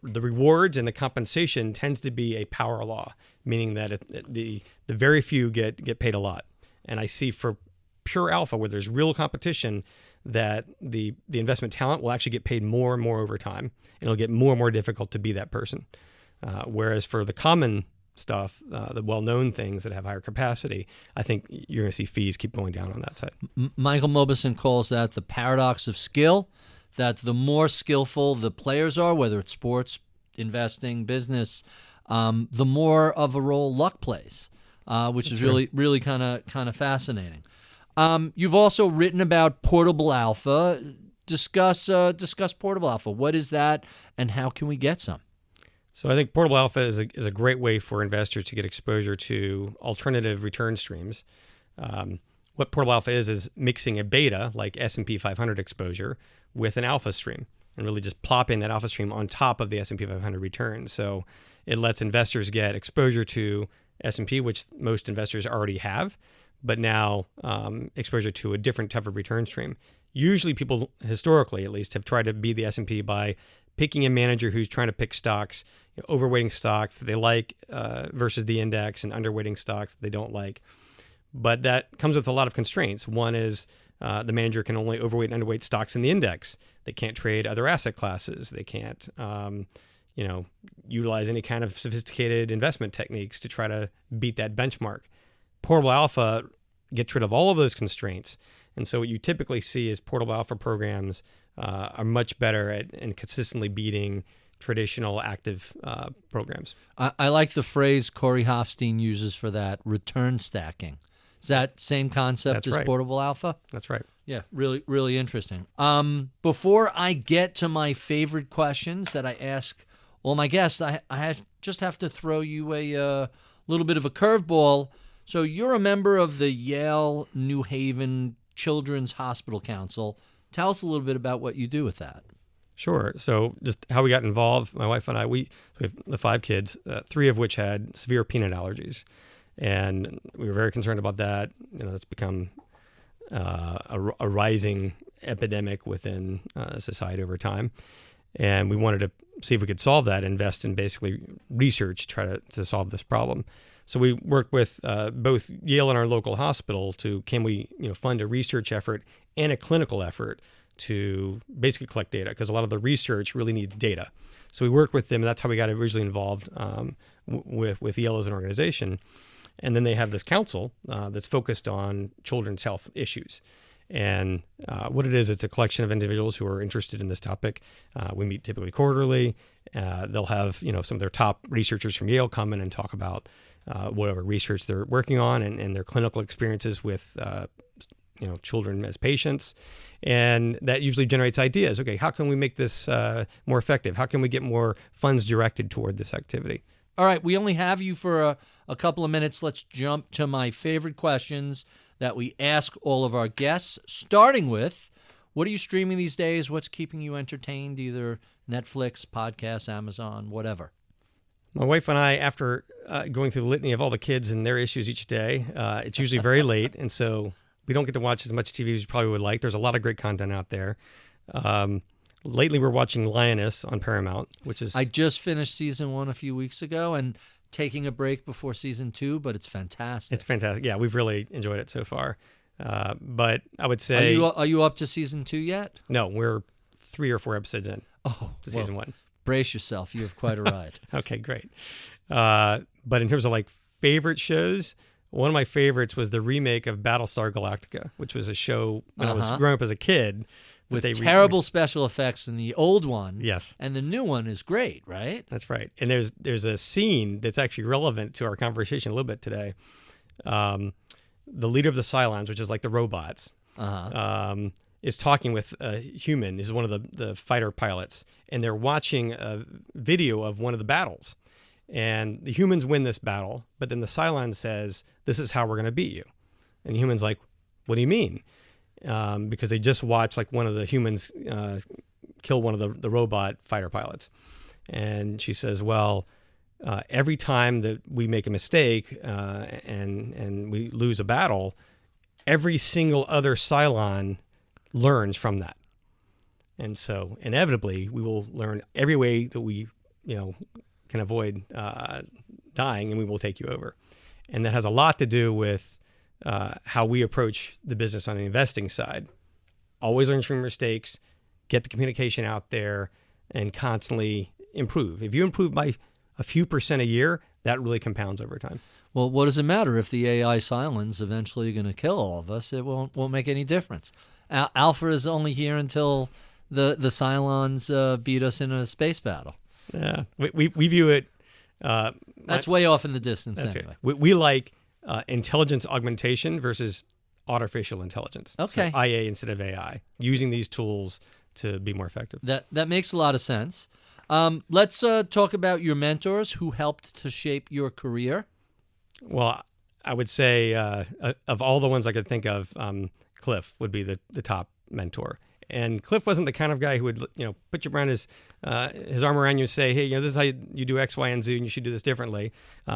rewards and the compensation tends to be a power law, meaning that the very few get paid a lot. And I see for pure alpha, where there's real competition, that the investment talent will actually get paid more and more over time, and it'll get more and more difficult to be that person. Whereas for the common stuff, the well-known things that have higher capacity, I think you're going to see fees keep going down on that side. Michael Mauboussin calls that the paradox of skill, that the more skillful the players are, whether it's sports, investing, business, the more of a role luck plays, which is really kind of fascinating. You've also written about portable alpha. Discuss portable alpha. What is that, and how can we get some? So I think portable alpha is a great way for investors to get exposure to alternative return streams. What portable alpha is mixing a beta, like S&P 500 exposure, with an alpha stream, and really just plopping that alpha stream on top of the S&P 500 returns. So it lets investors get exposure to S&P, which most investors already have, but now exposure to a different type of return stream. Usually people, historically at least, have tried to be the S&P by picking a manager who's trying to pick stocks, overweighting stocks that they like versus the index, and underweighting stocks that they don't like. But that comes with a lot of constraints. One is the manager can only overweight and underweight stocks in the index. They can't trade other asset classes. They can't utilize any kind of sophisticated investment techniques to try to beat that benchmark. Portable alpha gets rid of all of those constraints. And so what you typically see is portable alpha programs are much better at and consistently beating traditional active programs. I like the phrase Corey Hofstein uses for that, return stacking. Is that same concept as portable alpha? That's right. Yeah, really, really interesting. Before I get to my favorite questions that I ask all my guests, I just have to throw you a little bit of a curveball. So you're a member of the Yale New Haven Children's Hospital Council. Tell us a little bit about what you do with that. Sure. So just how we got involved, my wife and I, we have the 5 kids, 3 of which had severe peanut allergies. And we were very concerned about that. That's become a rising epidemic within society over time. And we wanted to see if we could solve that, invest in basically research, try to solve this problem. So we worked with both Yale and our local hospital can we fund a research effort and a clinical effort to basically collect data, because a lot of the research really needs data. So we worked with them, and that's how we got originally involved with Yale as an organization. And then they have this council that's focused on children's health issues. And what it is, it's a collection of individuals who are interested in this topic. We meet typically quarterly. They'll have some of their top researchers from Yale come in and talk about whatever research they're working on and their clinical experiences with children as patients. And that usually generates ideas. Okay, how can we make this more effective? How can we get more funds directed toward this activity? All right, we only have you for a couple of minutes. Let's jump to my favorite questions that we ask all of our guests, starting with, what are you streaming these days? What's keeping you entertained, either Netflix, podcasts, Amazon, whatever? My wife and I, after going through the litany of all the kids and their issues each day, it's usually very late, and so we don't get to watch as much TV as you probably would like. There's a lot of great content out there. Lately, we're watching Lioness on Paramount, which is... I just finished season 1 a few weeks ago and taking a break before season 2, but it's fantastic. It's fantastic. Yeah, we've really enjoyed it so far. But I would say... Are you up to season 2 yet? No, we're 3 or 4 episodes in to season 1. Brace yourself. You have quite a ride. Okay, great. But in terms of favorite shows, one of my favorites was the remake of Battlestar Galactica, which was a show when I was growing up as a kid With terrible special effects in the old one. Yes. And the new one is great, right? That's right. And there's a scene that's actually relevant to our conversation a little bit today. The leader of the Cylons, which is like the robots, is talking with a human. This is one of the fighter pilots, and they're watching a video of one of the battles. And the humans win this battle, but then the Cylon says, "This is how we're going to beat you." And the human's like, "What do you mean?" Because they just watched like one of the humans kill one of the robot fighter pilots. And she says, "Well, every time that we make a mistake and we lose a battle, every single other Cylon learns from that. And so inevitably we will learn every way that we can avoid dying, and we will take you over." And that has a lot to do with how we approach the business on the investing side. Always learn from mistakes, get the communication out there, and constantly improve. If you improve by a few % a year, that really compounds over time. Well, what does it matter if the AI Cylon's eventually going to kill all of us? It won't make any difference. Alpha is only here until the Cylons beat us in a space battle. Yeah, we view it. That's way off in the distance anyway. We like intelligence augmentation versus artificial intelligence. Okay. So IA instead of AI, using these tools to be more effective. That makes a lot of sense. Let's talk about your mentors who helped to shape your career. Well, I would say of all the ones I could think of, Cliff would be the top mentor. And Cliff wasn't the kind of guy who would, put your around his arm around you and say, "Hey, this is how you do X, Y, and Z, and you should do this differently."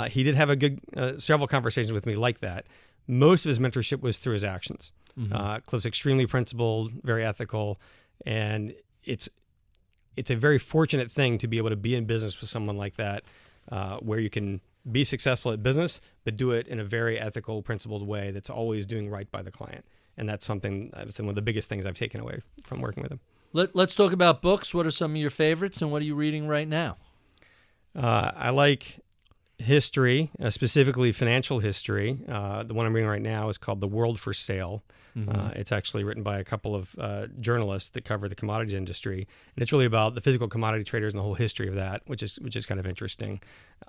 He did have a good several conversations with me like that. Most of his mentorship was through his actions. Mm-hmm. Cliff's extremely principled, very ethical, and it's a very fortunate thing to be able to be in business with someone like that, where you can be successful at business, but do it in a very ethical, principled way that's always doing right by the client. And that's something, that's one of the biggest things I've taken away from working with him. Let's talk about books. What are some of your favorites, and what are you reading right now? I like history, specifically financial history. The one I'm reading right now is called The World for Sale. Mm-hmm. It's actually written by a couple of journalists that cover the commodities industry, and it's really about the physical commodity traders and the whole history of that, which is kind of interesting.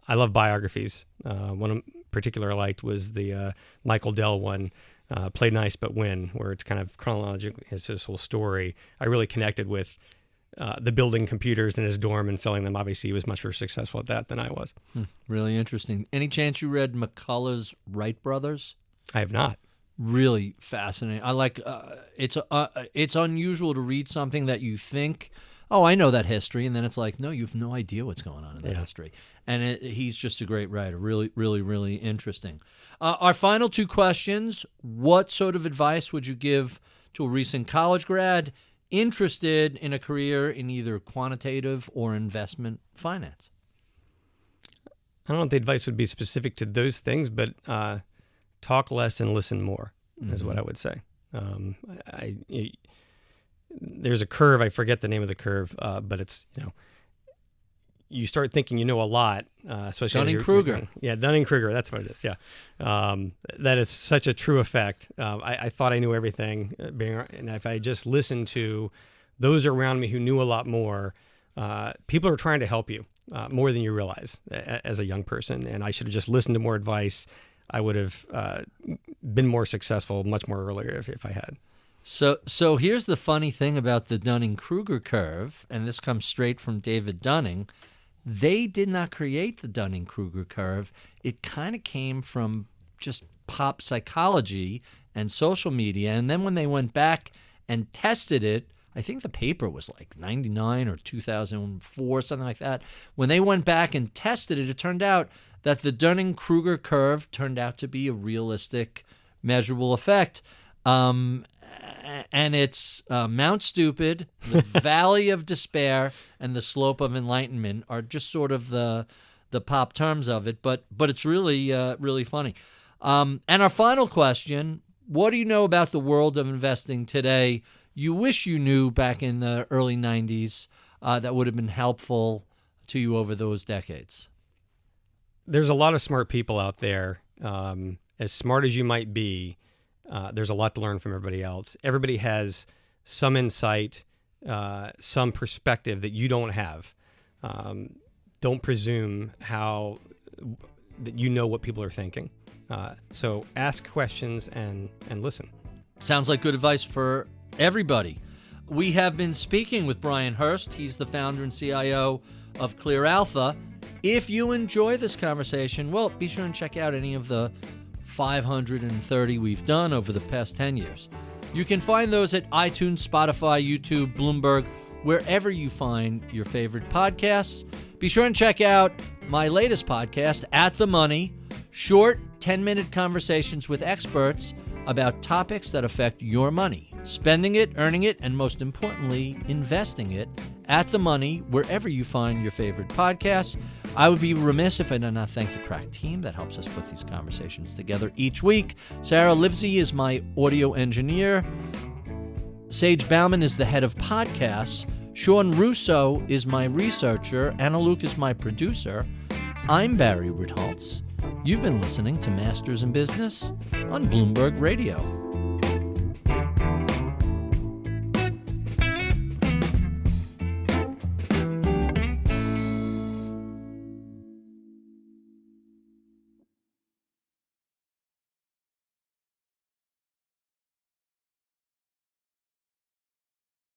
I love biographies. One in particular I liked was the Michael Dell one, Play Nice But Win, where it's kind of chronologically his whole story. I really connected with the building computers in his dorm and selling them. Obviously, he was much more successful at that than I was. Really interesting. Any chance you read McCullough's Wright Brothers? I have not. Really fascinating. I like it's unusual to read something that you think, "Oh, I know that history," and then it's like, no, you have no idea what's going on in that history. And he's just a great writer. Really, really, really interesting. Our final two questions: what sort of advice would you give to a recent college grad interested in a career in either quantitative or investment finance? I don't know if the advice would be specific to those things, but talk less and listen more is what I would say. There's a curve. I forget the name of the curve, but it's, you start thinking you know a lot, especially Dunning-Kruger. Dunning-Kruger. That's what it is. Yeah. That is such a true effect. I thought I knew everything, and if I just listened to those around me who knew a lot more, people are trying to help you more than you realize as a young person. And I should have just listened to more advice. I would have been more successful much more earlier if I had. So here's the funny thing about the Dunning-Kruger curve, and this comes straight from David Dunning. They did not create the Dunning-Kruger curve. It kind of came from just pop psychology and social media. And then when they went back and tested it, I think the paper was like 99 or 2004, something like that. When they went back and tested it, it turned out that the Dunning-Kruger curve turned out to be a realistic, measurable effect. And it's Mount Stupid, the Valley of Despair, and the Slope of Enlightenment are just sort of the pop terms of it, but it's really really funny. And our final question: what do you know about the world of investing today you wish you knew back in the early 90s that would have been helpful to you over those decades? There's a lot of smart people out there. As smart as you might be, there's a lot to learn from everybody else. Everybody has some insight, some perspective that you don't have. Don't presume that you know what people are thinking. So ask questions and listen. Sounds like good advice for everybody. We have been speaking with Brian Hurst. He's the founder and CIO of ClearAlpha. If you enjoy this conversation, well, be sure and check out any of the 530 we've done over the past 10 years. You can find those at iTunes, Spotify, YouTube, Bloomberg, wherever you find your favorite podcasts. Be sure and check out my latest podcast, At the Money, short 10-minute conversations with experts about topics that affect your money, spending it, earning it, and most importantly, investing it. At the Money, wherever you find your favorite podcasts. I would be remiss if I did not thank the crack team that helps us put these conversations together each week. Sarah Livesey is my audio engineer. Sage Bauman is the head of podcasts. Sean Russo is my researcher. Anna Luke is my producer. I'm Barry Ritholtz. You've been listening to Masters in Business on Bloomberg Radio.